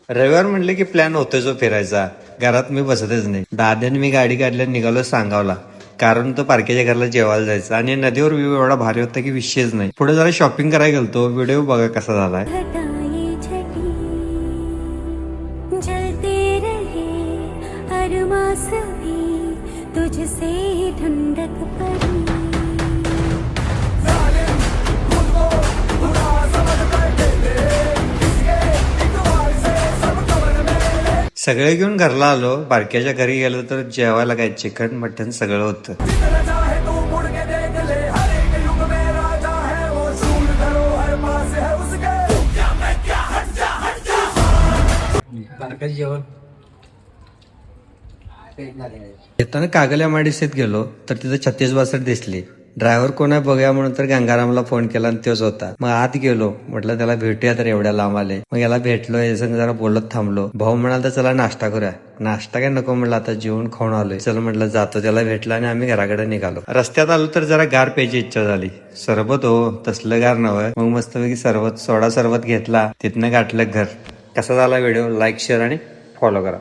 रविवार म्हणले की प्लॅन होतोय जो फिरायचा. घरात मी बसतच नाही. दाद्याने मी गाडी काढल्या निघालो सांगावला, कारण तो पारख्याच्या घरला जेवायला जायचा आणि नदीवर व्ह्यू एवढा भारी होता की विषयच नाही. पुढे जरा शॉपिंग करायला गेलतो. व्हिडिओ बघा कसा झालाय. तुझसे ठंडक पड़ी सगळे घेऊन घरला आलो. बारक्याच्या घरी गेलो तर जेवायला काय चिकन मटन सगळं होतं. जेवण येताना कागल्या माडीसीत गेलो तर तिथे 3662 दिसली. ड्रायव्हर कोण आहे बघूया म्हणून तर गंगारामला फोन केला आणि तोच होता. मग आत गेलो, म्हटलं त्याला भेटूया तर एवढ्या लांब आले. मग याला भेटलो, यासंग जरा बोलत थांबलो. भाऊ म्हणाला चला नाश्ता करूया. नाश्ता काय नको म्हणलं, आता जेवण खाऊन आलोय, चल म्हटलं जातो. त्याला भेटला आणि आम्ही घराकडे निघालो. रस्त्यात आलो तर जरा गार प्यायची इच्छा झाली. सरबत हो, तसलं गार नव्हे. मग मस्तपैकी सोडा सरबत घेतला. तिथनं गाठलं घर. कसा झाला व्हिडिओ लाईक शेअर आणि फॉलो करा.